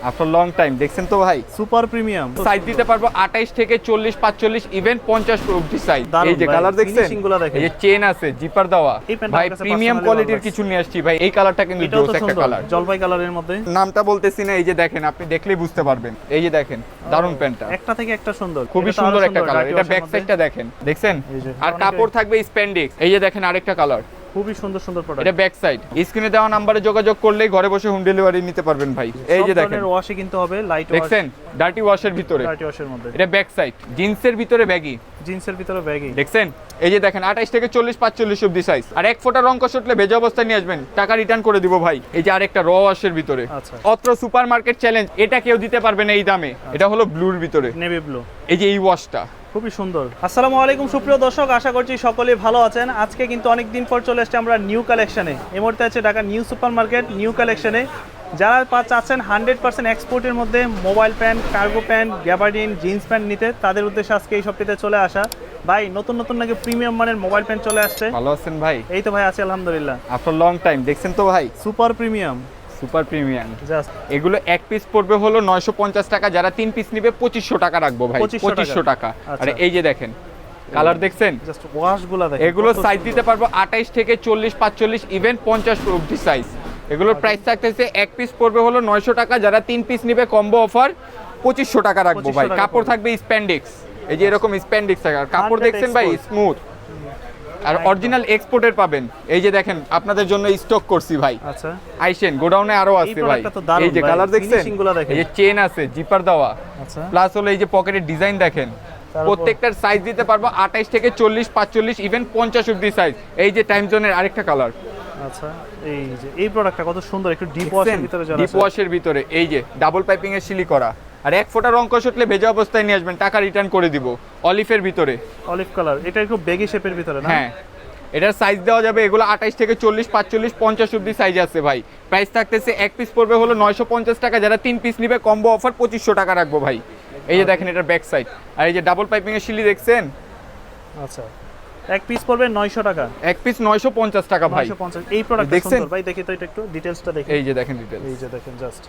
After long time দেখছেন তো ভাই, সুপার প্রিমিয়াম সাইজ দিতে পারবো 28 থেকে 40 45 ইভেন 50 অবধি সাইজ। এই যে কালার দেখছেন, এই যে চেন আছে, জিপার দেওয়া ভাই, প্রিমিয়াম কোয়ালিটির কিছু নিয়ে আসছি ভাই। এই কালারটা কিন্তু জোস একটা কালার, জলপাই কালারের মধ্যে। নামটা বলতেছি না, এই যে দেখেন, আপনি দেখলেই বুঝতে পারবেন। এই যে দেখেন দারুন প্যান্টটা, একটা থেকে একটা সুন্দর, খুবই সুন্দর একটা কালার। এটা ব্যাক সাইডটা দেখেন, দেখছেন, আর কাপড় থাকবে স্প্যান্ডেক্স। এই যে দেখেন আরেকটা কালার, খুবই সুন্দর সুন্দর প্রোডাক্ট। এটা ব্যাক সাইড। স্ক্রিনে দেওয়া নম্বরে যোগাযোগ করলেই ঘরে বসে হোম ডেলিভারি নিতে পারবেন ভাই। এই যে দেখেন, ওয়াশে কিন্তু হবে, লাইট ওয়াশ, দেখছেন ডার্টি ওয়াশের ভিতরে, ডার্টি ওয়াশের মধ্যে। এটা ব্যাক সাইড, জিন্সের ভিতরে ব্যাগি, জিন্সের ভিতরে ব্যাগি, দেখছেন। এই যে দেখেন 28 থেকে 40 45 অবধি সাইজ। আর এক ফোঁটা রং কষটলে ভেজা অবস্থায় নিয়ে আসবেন, টাকা রিটার্ন করে দিব ভাই। এই যে আরেকটা র ওয়াশের ভিতরে, আচ্ছা, অত্র সুপার মার্কেট চ্যালেঞ্জ, এটা কেউ দিতে পারবে না এই দামে। এটা হলো ব্লুর ভিতরে, নেভি ব্লু। এই যে এই ওয়াশটা খুবই সুন্দর। আসসালামু আলাইকুম সুপ্রিয় দর্শক, আশা করছি সকলেই ভালো আছেন। আজকে কিন্তু অনেক দিন পর চলে এসেছি আমরা নিউ কালেকশনে। এই মুহূর্তে আছে Dhaka new super market new কালেকশনে। যারা চাচ্ছেন 100% এক্সপোর্টের মধ্যে mobile pant, cargo pant, gabardine, jeans pant নিতে, তাদের উদ্দেশ্যে আজকে এই শপটিতে চলে আসা। ভাই নতুন নতুন নাকি প্রিমিয়াম মানের মোবাইল প্যান্ট চলে আসছে। ভালো আছেন ভাই? এই তো ভাই আছি আলহামদুলিল্লাহ। আফটার লং টাইম দেখছেন তো ভাই, super premium, super premium. Just এগুলো এক পিস পড়বে হলো 950 টাকা, যারা 3 পিস নিবে 2500 টাকা রাখবো ভাই, 2500 টাকা। আর এই যে দেখেন কালার দেখছেন, জাস্ট ওয়াশগুলো দেখেন। এগুলো সাইজ দিতে পারবো 28 থেকে 40 45 ইভেন 50 অবধি সাইজ। এগুলোর প্রাইস থাকতেছে এক পিস পড়বে হলো 900 টাকা, যারা 3 পিস নিবে কম্বো অফার 2500 টাকা রাখবো ভাই। কাপড় থাকবে স্প্যান্ডেক্স, এই যে এরকম স্প্যান্ডেক্স থাকে। আর কাপড় দেখছেন ভাই স্মুথ, আর অরিজিনাল এক্সপোর্টের পাবেন। এই যে দেখেন আপনাদের জন্য স্টক করছি ভাই। আচ্ছা, আইসেন গোডাউনে আরো আছে ভাই। এই যে কালার দেখছেন, এই যে চেন আছে, জিপার দেওয়া, আচ্ছা, প্লাস হলো এই যে পকেটের ডিজাইন দেখেন। প্রত্যেকটার সাইজ দিতে পারবো 28 থেকে 40 45 ইভেন 50 অবধি সাইজ। এই যে টাইম জোনের আরেকটা কালার, আচ্ছা, এই যে এই প্রোডাক্টটা কত সুন্দর, একটু ডিপ ওয়াশের ভিতরে যারা ডিপ ওয়াশের ভিতরে, এই যে ডাবল পাইপিং এর সিলি করা। আর এক ফোঁটা রং কষটলে ভেজা অবস্থায় নিয়ে আসবেন, টাকা রিটার্ন করে দিব। অলিভের ভিতরে, অলিভ কালার, এটা একটু বেগি শেপের ভিতরে না? হ্যাঁ, এটার সাইজ দেওয়া যাবে। এগুলো 28 থেকে 40 45 50 অবধি সাইজ আছে ভাই। প্রাইস থাকতেছে এক পিস পড়বে হলো 950 টাকা, যারা 3 পিস নিবে কম্বো অফার 2500 টাকা রাখবো ভাই। এই যে দেখেন এটার ব্যাক সাইড, আর এই যে ডাবল পাইপিং এর সিলি দেখছেন। আচ্ছা, এক পিস পড়বে 900 টাকা, এক পিস 950 টাকা ভাই। 950। এই প্রোডাক্টটা দেখছেন সুন্দর ভাই, দেখি তো এটা একটু ডিটেইলসটা দেখি। এই যে দেখেন ডিটেইলস, এই যে দেখেন জাস্ট,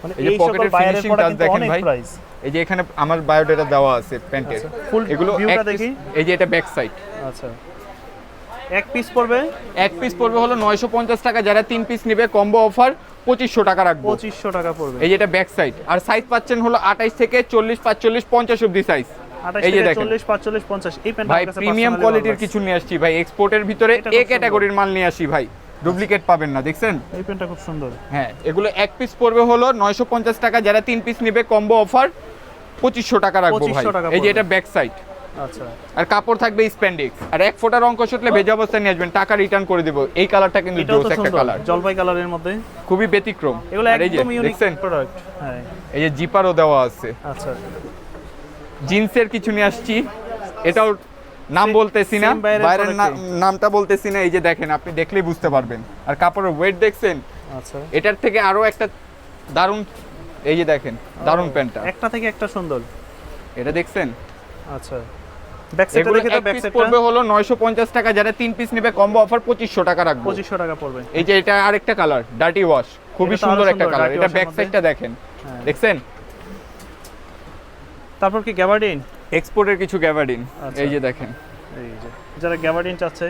মানে এই যে পকেটের ফিনিশিং টাচ দেখেন ভাই। এই যে এখানে আমার বায়োডাটা দেওয়া আছে প্যান্টের, এগুলো ভিউটা দেখি। এই যে এটা ব্যাক সাইড। আচ্ছা, এক পিস পড়বে, এক পিস পড়বে হলো 950 টাকা, যারা 3 পিস নেবে কম্বো অফার 2500 টাকা রাখবো। 2500 টাকা পড়বে। এই যে এটা ব্যাক সাইড। আর সাইজ পাচ্ছেন হলো 28 থেকে 40 45 50 অবধি সাইজ। এই যে দেখেন 40 45 50। এই প্যান্টটা ভাই প্রিমিয়াম কোয়ালিটির কিছু নিয়ে আসছি ভাই, এক্সপোর্টের ভিতরে এ ক্যাটাগরির মাল নিয়ে আসি ভাই, ডুপ্লিকেট পাবেন না। দেখছেন এই প্যান্টটা খুব সুন্দর। হ্যাঁ, এগুলো এক পিস পড়বে হলো 950 টাকা, যারা 3 পিস নেবে কম্বো অফার 2500 টাকা রাখবো ভাই। এই যে এটা ব্যাক সাইড। আচ্ছা, আর কাপড় থাকবে স্প্যান্ডেক্স। আর এক ফোঁটা রং কষটলে ভেজা অবস্থায় নিয়ে আসবেন, টাকা রিটার্ন করে দিব। এই কালারটা কিন্তু জোস একটা কালার, জলপাই কালারের মধ্যে, খুবই ব্যতিক্রম। এগুলো একদম ইউনিক প্রোডাক্ট। হ্যাঁ, এই যে জিপারও দেওয়া আছে। আচ্ছা, জিন্সের কিছু নিয়ে আসছি, এটাও নাম বলতেছি না, বাইরের নামটা বলতেছি না। এই যে দেখেন, আপনি দেখলেই বুঝতে পারবেন। আর কাপড়ের ওয়েট দেখছেন। আচ্ছা, এটার থেকে আরো একটা দারুন, এই যে দেখেন দারুন প্যান্টটা, একটা থেকে একটা সুন্দর। এটা দেখছেন। আচ্ছা, ব্যাক সাইডটা দেখে তো, ব্যাক সাইডটা পড়বে হলো 950 টাকা, যারা 3 পিস নেবে কম্বো অফার 2500 টাকা রাখবো। 2500 টাকা পড়বে। এই যে এটা আরেকটা কালার, ডার্টি ওয়াশ, খুবই সুন্দর একটা কালার। এটা ব্যাক সাইডটা দেখেন, দেখছেন। তারপর কি গ্যাবার্ডিন, এক্সপোর্টের কিছু গ্যাবার্ডিন। এই যে দেখেন, এই যে যারা গ্যাবার্ডিন চাচ্ছে,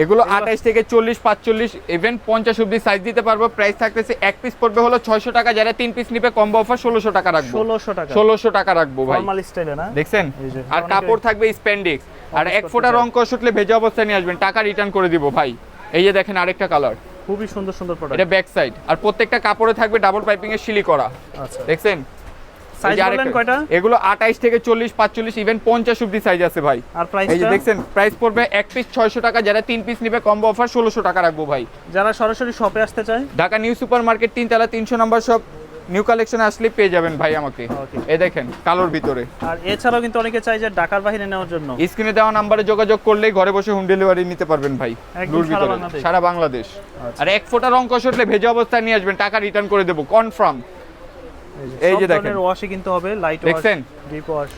এগুলো 28 থেকে 40 45 ইভেন 50 অবধি সাইজ দিতে পারবো। প্রাইস থাকতেছে এক পিস পড়বে হলো 600 টাকা, যারা 3 পিস নিবে কম্বো অফার 1600 টাকা রাখবো। 1600 টাকা রাখবো ভাই, ফর্মাল স্টাইলে না? দেখছেন। আর কাপড় থাকবে স্প্যান্ডেক্স। আর এক ফোঁটা রং কষটলে ভেজা অবস্থায় নিয়ে আসবেন, টাকা রিটার্ন করে দিব ভাই। এই যে দেখেন আরেকটা কালার, খুবই সুন্দর সুন্দর প্রোডাক্ট। এটা ব্যাক সাইড। আর প্রত্যেকটা কাপড়ে থাকবে ডাবল পাইপিং এর সিলি করা। আচ্ছা, দেখছেন। সাইজ বলেন কয়টা? এগুলো 28 থেকে 40 45 ইভেন 50 অবধি সাইজ আছে ভাই। আর প্রাইস, এই যে দেখছেন, প্রাইস পড়বে এক পিস 600 টাকা, যারা 3 পিস নেবে কম্বো অফার 1600 টাকা রাখবো ভাই। যারা সরাসরি শপে আসতে চায়, ঢাকা নিউ সুপার মার্কেট 3 তলা 300 নম্বর শপ, নিউ কালেকশনে আসলে পেয়ে যাবেন ভাই আমাকে। এই দেখেন কালোর ভিতরে। আর এছাড়াও কিন্তু অনেকে চাই যে ঢাকার বাইরে নেওয়ার জন্য, স্ক্রিনে দেওয়া নম্বরে যোগাযোগ করলেই ঘরে বসে হোম ডেলিভারি নিতে পারবেন ভাই, ব্লুর ভিতরে সারা বাংলাদেশ। আর এক ফোঁটা রং কষটলে ভেজা অবস্থায় নিয়ে আসবেন, টাকা রিটার্ন করে দেব কনফার্ম। এই যে দেখেন ওয়াশে কিন্তু হবে, লাইট ওয়াশ, দেখছেন, ডিপ ওয়াশ।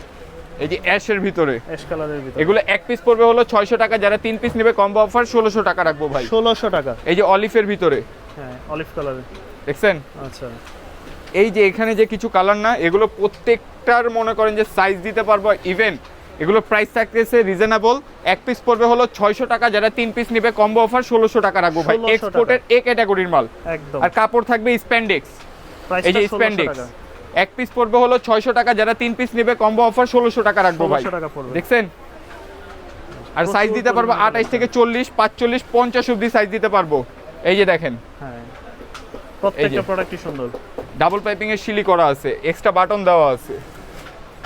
এই যে অ্যাশের ভিতরে, অ্যাশ কালারের ভিতরে। এগুলো এক পিস পড়বে হলো 600 টাকা, যারা 3 পিস নেবে কম্বো অফার 1600 টাকা রাখবো ভাই। 1600 টাকা। এই যে অলিভের ভিতরে, হ্যাঁ, অলিভ কালারের, দেখছেন। আচ্ছা, এই যে এখানে যে কিছু কালার না, এগুলো প্রত্যেকটার মনে করেন যে সাইজ দিতে পারবো। ইভেন এগুলো প্রাইস থাকতেছে রিজনেবল। এক পিস পড়বে হলো 600 টাকা, যারা 3 পিস নেবে কম্বো অফার 1600 টাকা রাখবো ভাই। 1600 এক্সপোর্টের এ ক্যাটাগরির মাল একদম। আর কাপড় থাকবে স্প্যান্ডেক্স। এই যে 1600 স্প্যান্ডেক্স টাকা। এক পিস পড়বে হলো 600 টাকা, যারা 3 পিস নেবে কম্বো অফার 1600 টাকা রাখবো ভাই। 1600 টাকা পড়বে। দেখছেন, আর সাইজ দিতে পারবো 28 থেকে 40, 45, 50 অবধি সাইজ দিতে পারবো। এই যে দেখেন, হ্যাঁ প্রত্যেকটা প্রোডাক্টই সুন্দর। ডাবল পাইপিং এর শিলি করা আছে, এক্সট্রা বাটন দেওয়া আছে।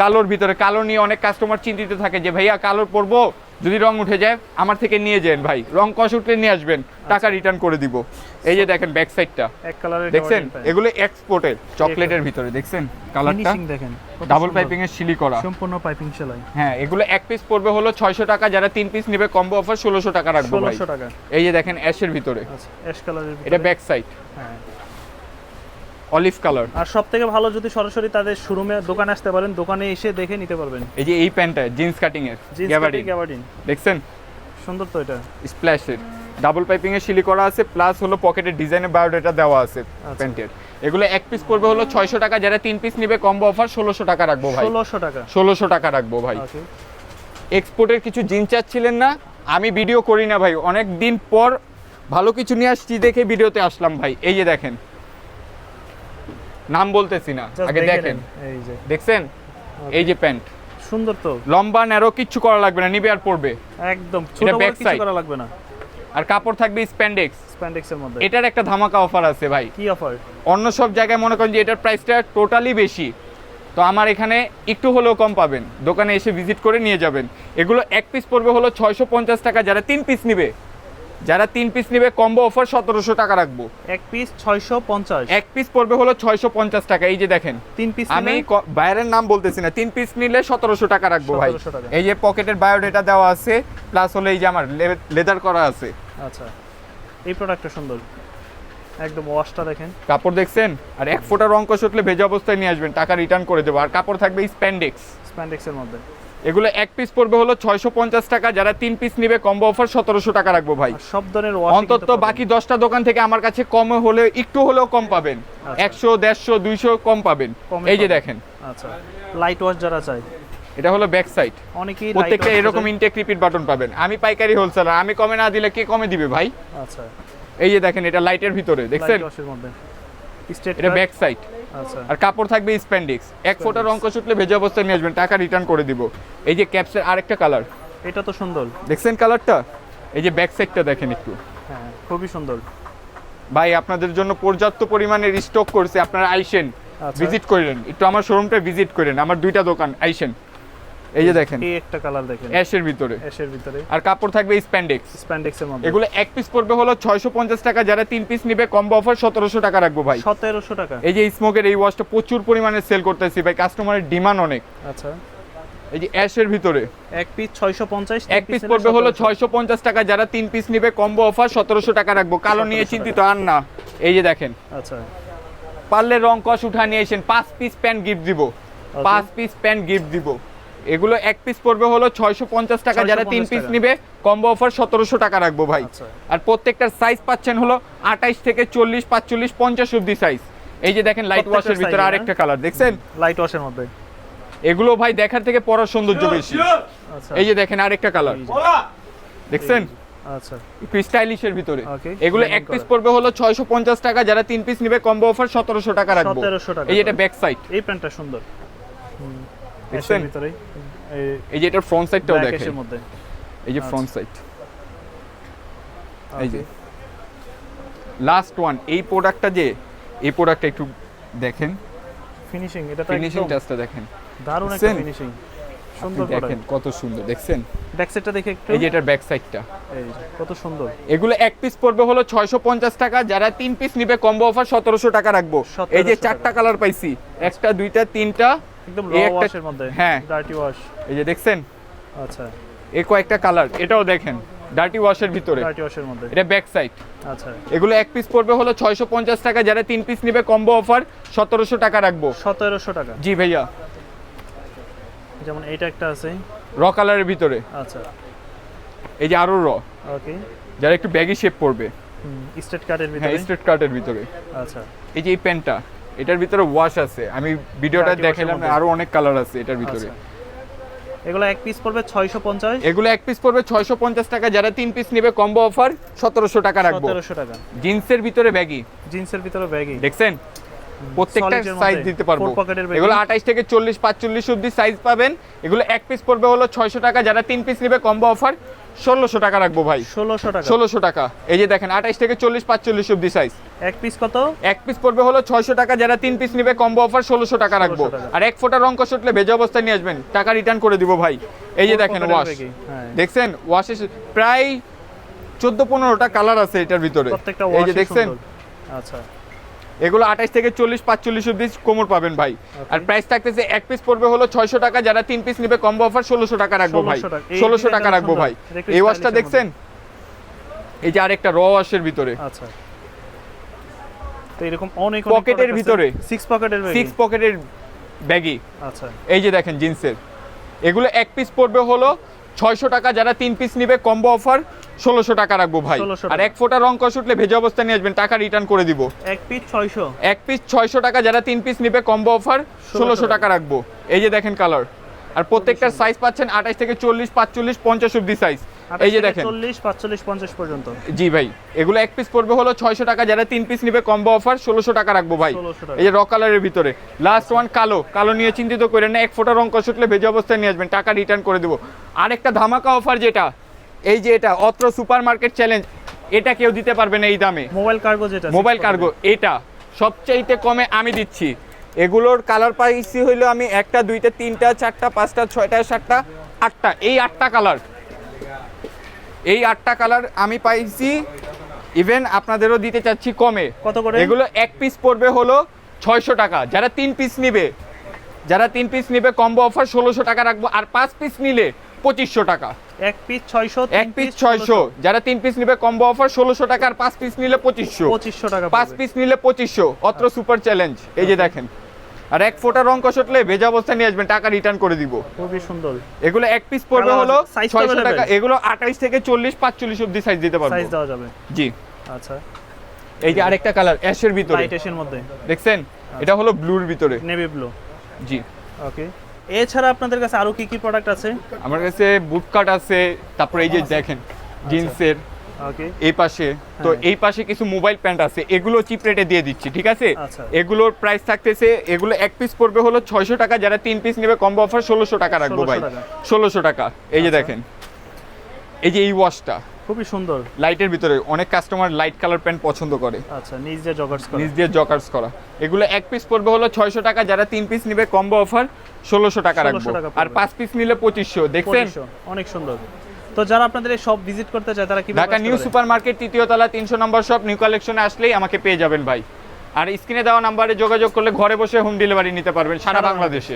কালোর ভিতরে, কালো নিয়ে অনেক কাস্টমার চিন্তিত থাকে যে ভাইয়া কালোর পরবো, যদি রং উঠে যায় আমার থেকে নিয়ে যান ভাই, রং কষ উঠলে নিয়ে আসবেন, টাকা রিটার্ন করে দিব। এই যে দেখেন ব্যাক সাইডটা, এক কালারের দেখছেন এগুলো এক্সপোর্টের চকলেটের ভিতরে, দেখছেন কালারটা ফিনিশিং দেখেন, ডাবল পাইপিং এর শিলি করা সম্পূর্ণ পাইপিং সেলাই। হ্যাঁ, এগুলো এক পিস পড়বে হলো 600 টাকা, যারা 3 পিস নেবে কম্বো অফার 1600 টাকা রাখবো ভাই। 1600 টাকা। এই যে দেখেন অ্যাশের ভিতরে, আচ্ছা অ্যাশ কালারের এটা ব্যাক সাইড, হ্যাঁ অলিভ কালার। আর সবথেকে ভালো যদি সরাসরি তাদের শোরুমে দোকানে আসতে পারেন, দোকানে এসে দেখে নিতে পারবেন। এই যে এই প্যান্টটা জিন্স কাটিং এর গ্যাবার্ডিন, দেখছেন সুন্দর তো এটা, স্প্ল্যাশের ডাবল পাইপিং এর শিলি করা আছে, প্লাস হলো পকেটের ডিজাইনের বায়োডাটা দেওয়া আছে প্যান্টের। এগুলো এক পিস পড়বে হলো 600 টাকা, যারা 3 পিস নেবে কম্বো অফার 1600 টাকা রাখবো ভাই। 1600 টাকা, 1600 টাকা রাখবো ভাই। ওকে। এক্সপোর্টের কিছু জিন্স চাচ্ছিলেন না, আমি ভিডিও করি না ভাই, অনেক দিন পর ভালো কিছু নিয়ে আসছি দেখে ভিডিওতে আসলাম ভাই। এই যে দেখেন, নাম বলতেছি না, Just আগে দেখে দেখেন, নেন, এই যে দেখছেন এই যে প্যান্ট, সুন্দর তো, লম্বা ন্যারো কিচ্ছু করা লাগবে না, নিবে আর পড়বে। একদম ছোট এটা বড় back কিছু side। করা লাগবে না। আর কাপড় থাকবে স্প্যান্ডেক্স। স্প্যান্ডেক্সের মধ্যে এটার একটা ধামাকা অফার আছে ভাই। কি অফার? অন্য সব জায়গায় মনে করেন যে এটার প্রাইসটা টোটালি বেশি, তো আমার এখানে একটু হলেও কম পাবেন, দোকানে এসে ভিজিট করে নিয়ে যাবেন। এগুলো এক পিস পড়বে হলো 650 টাকা, যারা 3 পিস নেবে, যারা 3 পিস নেবে কম্বো অফার 1700 টাকা রাখবো। এক পিস 650, এক পিস পড়বে হলো 650 টাকা। এই যে দেখেন, 3 পিস আমি বাইরের নাম বলতেছি না, 3 পিস নিলে 1700 টাকা রাখবো ভাই। 1700 টাকা। এই যে পকেটের বায়োডাটা দেওয়া আছে, প্লাস হলো এই যে আমার লেদার করা আছে। আচ্ছা এই প্রোডাক্টটা সুন্দর, একদম ওয়াশটা দেখেন, কাপড় দেখছেন, আর এক ফোঁটা রং কষ উঠলে ভেজা অবস্থায় নিয়ে আসবেন, টাকা রিটার্ন করে দেবো। আর কাপড় থাকবে স্প্যান্ডেক্স। স্প্যান্ডেক্সের মধ্যে এগুলো এক পিস পড়বে হলো 650 টাকা, যারা 3 পিস নেবে কম্বো অফার 1700 টাকা রাখবো ভাই। আর সব ধরনের ওয়াশ অন্তত বাকি 10টা দোকান থেকে আমার কাছে কম হলে একটু হলেও কম পাবেন, 100, 150, 200 কম পাবেন। এই যে দেখেন, আচ্ছা লাইট ওয়াশ যারা চাই, এটা হলো ব্যাক সাইড, অনেকেই প্রত্যেকটা এরকম ইনটেক রিপিট বাটন পাবেন। আমি পাইকারি হোলসেলার, আমি কমে না দিলে কে কমে দিবে ভাই? আচ্ছা এই যে দেখেন, এটা লাইটের ভিতরে, দেখছেন লাইট ওয়াশের মধ্যে স্ট্রেট এটা ব্যাক সাইড। আচ্ছা আর কাপড় থাকবে স্প্যান্ডেক্স। এক ফোঁটা রং কষ উঠলে ভেজা অবস্থায় নিয়ে আসবেন, টাকা রিটার্ন করে দিব। এই যে ক্যাপসের আরেকটা কালার, এটা তো সুন্দর, দেখছেন কালারটা? এই যে ব্যাক সাইডটা দেখেন একটু হ্যাঁ খুবই সুন্দর ভাই, আপনাদের জন্য পর্যাপ্ত পরিমাণে স্টক করছে, আপনারা আইসেন, আচ্ছা। ভিজিট করেন, একটু আমার শোরুমটা ভিজিট করেন, আমার 2টা দোকান, আইসেন। এই যে দেখেন এই একটা কালার দেখেন, অ্যাশের ভিতরে, অ্যাশের ভিতরে আর কাপড় থাকবে স্প্যান্ডেক্স। স্প্যান্ডেক্সের মধ্যে এগুলো এক পিস পড়বে হলো 650 টাকা, যারা 3 পিস নেবে কম্বো অফার 1700 টাকা রাখবো ভাই। 1700 টাকা। এই যে স্মোকের এই ওয়াশটা প্রচুর পরিমাণে সেল করতেছি ভাই, কাস্টমারের ডিমান্ড অনেক। আচ্ছা এই যে অ্যাশের ভিতরে এক পিস 650, এক পিস পড়বে হলো 650 টাকা, যারা 3 পিস নেবে কম্বো অফার 1700 টাকা রাখবো। কালো নিয়ে 1700 চিন্তিত আর না। এই যে দেখেন, আচ্ছা পারলে রং কষ উঠা নিয়ে এসেন, 5 পিস প্যান্ট গিফট দিব, 5 পিস প্যান্ট গিফট দিব। এগুলো এক পিস পড়বে হলো 650 টাকা, যারা 3 পিস 650 নিবে কম্বো অফার 1700 টাকা রাখবো ভাই। আচ্ছা। আর প্রত্যেকটার সাইজ পাচ্ছেন হলো 28 থেকে 40, 45, 50 অবধি সাইজ। এই যে দেখেন লাইট ওয়াশের প্রত্যেকটার ভিতরে size, আরেকটা কালার, দেখছেন লাইট ওয়াশের মধ্যে, এগুলো ভাই দেখার থেকে পরার সৌন্দর্য বেশি। আচ্ছা এই যে দেখেন আরেকটা কালার, দেখছেন আচ্ছা একটু স্টাইলিশের ভিতরে। Okay, এগুলো design এক পিস করা। পড়বে হলো 650 টাকা, যারা 3 পিস নেবে কম্বো অফার 1700 টাকা রাখবো। 1700 টাকা। এই যে এটা ব্যাক সাইড, এই প্যান্টটা সুন্দর, দেখছেন? এর ভিতরে এই যে এটার ফ্রন্ট সাইডটাও দেখেন, এর মধ্যে, এই যে ফ্রন্ট সাইড। এই যে Okay, লাস্ট ওয়ান, এই প্রোডাক্টটা যে, এই প্রোডাক্টটা একটু দেখেন, ফিনিশিং এটা তো ফিনিশিং একদম টাচটা দেখেন, দারুণ একটা দেখছেন? ফিনিশিং, আপনি সুন্দর দেখেন কত সুন্দর, দেখছেন? ব্যাক সাইডটা দেখে একটু, এই যে এটার ব্যাক সাইডটা, এই যে কত সুন্দর। এগুলো এক পিস পড়বে হলো 650 টাকা, যারা 3 পিস নিবে কম্বো অফার 1700 টাকা রাখবো। 1700 এই যে টাকা। 4টা কালার পাইছি, একটা, দুইটা, তিনটা, একদম র এই একটা- ওয়াশের মধ্যে, হ্যাঁ। ডার্টি ওয়াশ, এই যে দেখছেন আচ্ছা এই কয়েকটা কালার, এটাও দেখেন ডার্টি ওয়াশের ভিতরে, ডার্টি ওয়াশের মধ্যে, এটা ব্যাক সাইড। আচ্ছা এগুলো এক পিস পড়বে হলো 650 টাকা, যারা 3 পিস নিবে কম্বো অফার 1700 টাকা রাখবো। 1700 টাকা। জি ভাইয়া, যেমন এইটা একটা আছে, র কালারের ভিতরে, আচ্ছা এই যে আরো র, ওকে, যারা একটু ব্যাগি শেপ পড়বে, স্ট্রেট কাটের হ্যাঁ ভিতরে, স্ট্রেট কাটের ভিতরে। আচ্ছা এই যে এই প্যান্টটা, এটার ভিতরে ওয়াশ আছে, আমি ভিডিওটা 30 দেখাইলাম মধ্যে। আরো অনেক কালার আছে এটার ভিতরে। আচ্ছা। এগুলো এক পিস পড়বে 650, এগুলো এক পিস পড়বে 650 টাকা, যারা 3 পিস নেবে কম্বো অফার 1700 টাকা রাখবো। 1700 টাকা। জিন্সের ভিতরে ব্যাগি, জিন্সের ভিতরে ব্যাগি দেখছেন প্রত্যেকটা Solid এর সাইজ মধ্যে, দিতে পারবো। four pocket এর baggy। এগুলো 28 থেকে 40 45 অবধি সাইজ পাবেন। এগুলো এক পিস পড়বে হলো 600 টাকা, যারা 3 পিস নেবে কম্বো অফার 1600 টাকা রাখবো ভাই। 1600 টাকা। 1600 টাকা। এই যে দেখেন 28 থেকে 40 45 অবধি সাইজ। এক পিস কত? এক পিস পড়বে হলো 600 টাকা, যারা 3 পিস নেবে কম্বো অফার 1600 টাকা রাখবো। 1600 টাকা। আর এক ফোঁটা রং কষটলে ভেজা অবস্থায় নিয়ে আসবেন, টাকা রিটার্ন করে দিব ভাই। এই যে Four দেখেন pocket এর ওয়াশ, baggy, হ্যাঁ। দেখছেন ওয়াশে প্রায় 14-15টা কালার আছে এটার ভিতরে। প্রত্যেকটা এই ওয়াশ যে দেখছেন আচ্ছা। এগুলো 28 থেকে 40 45 অবধি কোমর পাবেন ভাই। আর প্রাইস থাকতেছে এক পিস পড়বে হলো 600 টাকা, যারা 3 পিস নেবে কম্বো অফার 1600 টাকা রাখবো ভাই। 1600 টাকা। এই 1600 টাকা ডিজাইনটা রাখবো সুন্দর। ভাই। এটা একটু এই ওয়াশটা stylish এর দেখছেন, এই যে আরেকটা র ওয়াশের ভিতরে আচ্ছা। তো এরকম অনেক পকেটের ভিতরে 6 পকেটের ব্যাগি। 6 পকেটের ব্যাগি। আচ্ছা। এই যে দেখেন জিন্সের, এগুলো এক পিস পড়বে হলো 600 টাকা, যারা 3 পিস নিবে কম্বো অফার 1600 টাকা রাখবো ভাই। 1600 আর টাকা। এক ফোঁটা রং কষ উঠলে ভেজা অবস্থা নিয়ে আসবেন, টাকা রিটার্ন করে দিব। এক পিস 600। এক পিস 600 টাকা, যারা 3 পিস নিবে কম্বো অফার 1600 টাকা রাখবো। এই যে দেখেন কালার, আর প্রত্যেকটার সাইজ পাচ্ছেন 28 থেকে 40 45 50 অবধি সাইজ। এই যে দেখেন 40 45 50 পর্যন্ত। জি ভাই, এগুলো এক পিস পড়বে হলো 600 টাকা, যারা 3 পিস নিবে কম্বো অফার 1600 টাকা রাখবো ভাই। 1600 টাকা। এই যে র কালারের ভিতরে লাস্ট ওয়ান কালো, কালো নিয়ে চিন্তিত করেন না, এক ফোঁটা রং কষটলে ভেজা অবস্থায় নিয়ে আসবেন, টাকা রিটার্ন করে দেবো। আরেকটা ধামাকা অফার যেটা, এই যে এটা অত্র সুপার মার্কেট চ্যালেঞ্জ, এটা কেউ দিতে পারবে না এই দামে। মোবাইল কার্গো যেটা, মোবাইল কার্গো এটা সবচাইতে কমে আমি দিচ্ছি। এগুলোর কালার পাইছি হইলো আমি 1টা 2টা 3টা 4টা 5টা 6টা 7টা 8টা, এই 8টা কালার, এই 8টা কালার আমি পাইছি। ইভেন আপনাদেরও দিতে চাচ্ছি কমে। কত করে? এগুলো এক পিস পড়বে হলো 600 টাকা, যারা 3 পিস নিবে, যারা 3 পিস নিবে কম্বো অফার 1600 টাকা রাখবো। আর 5 পিস নিলে 2500 টাকা। এক পিস 600, এক পিস 600, যারা 3 পিস নিবে কম্বো অফার 1600 টাকা, আর 5 পিস নিলে 2500। 2500 টাকা। 5 পিস নিলে 2500, অত্র সুপার চ্যালেঞ্জ। এই যে দেখেন, আর এক ফোঁটা রং কষটলে ভেজা অবস্থা নিয়ে আসবেন, টাকা রিটার্ন করে দিব। খুবই সুন্দর। এগুলো এক পিস পড়বে Colour হলো আছে, size 600 টাকা। available? এগুলো 28 থেকে 40 45 অবধি সাইজ দিতে পারবো। সাইজ দেওয়া যাবে। জি। আচ্ছা। এই যে আরেকটা কালার অ্যাশের ভিতরে, লাইট এর মধ্যে দেখছেন এটা হলো ব্লুর ভিতরে। Navy blue. জি। ওকে। এছাড়া আপনাদের কাছে আরো কি কি প্রোডাক্ট আছে? আমার কাছে বুট কাট আছে, তারপরে এই যে দেখেন জিন্সের ওকে। এই পাশে, তো এই পাশে কিছু মোবাইল প্যান্ট আছে, এগুলো চিপ রেটে দিয়ে দিচ্ছি, ঠিক আছে? আচ্ছা। এগুলোর প্রাইস থাকতেছে, এগুলো এক পিস পড়বে হলো 600 টাকা, যারা 3 পিস নেবে কম্বো অফার 1600 টাকা রাখবো ভাই। 1600 টাকা। 1600 টাকা। এই যে দেখেন, এই যে এই ওয়াশটা খুবই সুন্দর। লাইটের ভিতরে, অনেক কাস্টমার লাইট কালার প্যান্ট পছন্দ করে, আচ্ছা, নিজ দিয়ে জগার্স করা। নিচ দিয়ে জকার্স করা। এগুলো এক পিস পড়বে হলো 600 টাকা, যারা 3 পিস নিবে কম্বো অফার 1600 টাকা 1600 রাখবো। টাকা আর পড়বে। 5 পিস নিলে 2500। দেখছেন 2500, অনেক সুন্দর। তো যারা আপনাদের এই শপ ভিজিট করতে চায় তারা কি ঢাকা নিউ সুপার মার্কেট 3য় তলা 300 নম্বর শপ, নিউ কালেকশনে আসলেই আমাকে পেয়ে যাবেন ভাই। আর স্ক্রিনে দেওয়া নাম্বারে যোগাযোগ করলে ঘরে বসে হোম ডেলিভারি নিতে পারবেন সারা বাংলাদেশে।